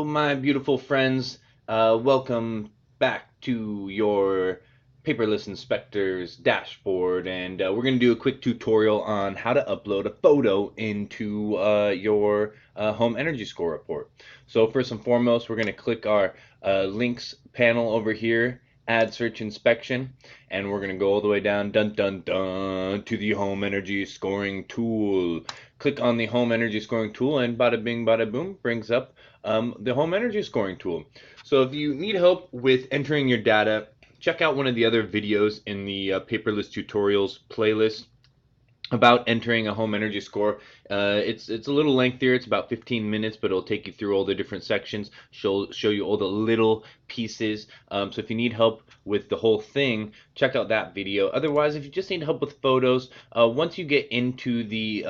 my beautiful friends. Welcome back to your Paperless Inspector's dashboard, and we're going to do a quick tutorial on how to upload a photo into your home energy score report. So first and foremost, we're going to click our links panel over here, add search inspection, and we're going to go all the way down, dun dun dun, to the home energy scoring tool. Click on the home energy scoring tool, and bada bing bada boom, brings up the home energy scoring tool. So if you need help with entering your data, check out one of the other videos in the Paperless Tutorials playlist about entering a home energy score. It's a little lengthier. It's about 15 minutes, but it'll take you through all the different sections, show you all the little pieces. So if you need help with the whole thing, check out that video. Otherwise, if you just need help with photos, once you get into the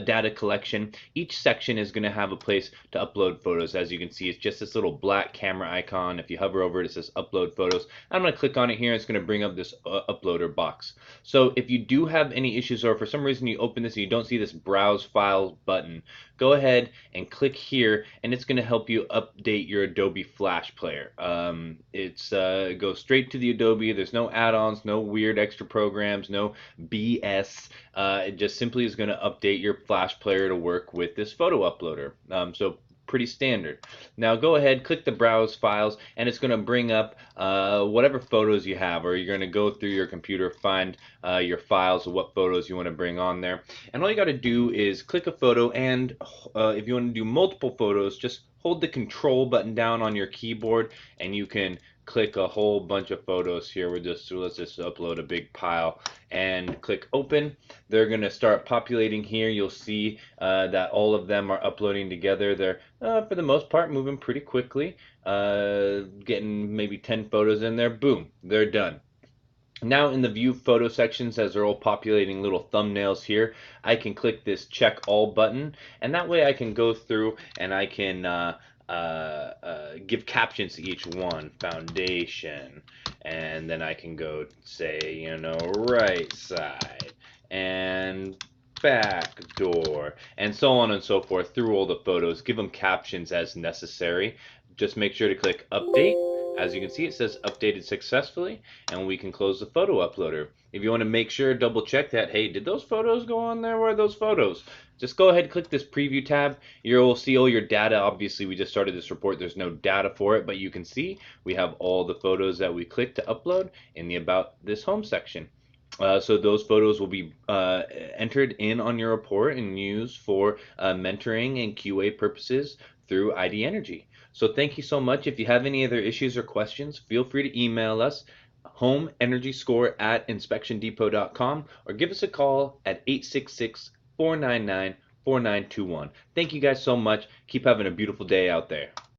data collection, each section is going to have a place to upload photos. As you can see, it's just this little black camera icon. If you hover over it, it says upload photos. I'm going to click on it here. It's going to bring up this uploader box. So if you do have any issues, or for some reason you open this and you don't see this browse files button, go ahead and click here, and it's going to help you update your Adobe Flash Player. It goes straight to the Adobe. There's no add-ons, no weird extra programs, no BS. It just simply is going to update your Flash Player to work with this photo uploader. So pretty standard. Now go ahead, click the browse files, and it's going to bring up whatever photos you have, or you're going to go through your computer, find your files of what photos you want to bring on there. And all you got to do is click a photo, and if you want to do multiple photos, just hold the control button down on your keyboard, and you can click a whole bunch of photos here. Let's just upload a big pile and click open. They're going to start populating here. You'll see that all of them are uploading together. They're for the most part moving pretty quickly, getting maybe 10 photos in there. Boom, they're done. Now in the view photo sections, as they're all populating little thumbnails here, I can click this check all button, and that way I can go through and I can give captions to each one. Foundation, and then I can go say, right side, and back door, and so on and so forth through all the photos. Give them captions as necessary. Just make sure to click update. As you can see, it says updated successfully, and we can close the photo uploader. If you want to make sure, double check that, hey, did those photos go on there? Where are those photos? Just go ahead and click this preview tab. You'll see all your data. Obviously, we just started this report. There's no data for it, but you can see we have all the photos that we clicked to upload in the About This Home section. So those photos will be entered in on your report and used for mentoring and QA purposes through ID Energy. So thank you so much. If you have any other issues or questions, feel free to email us, homeenergyscore@inspectiondepot.com, or give us a call at 866-499-4921. Thank you guys so much. Keep having a beautiful day out there.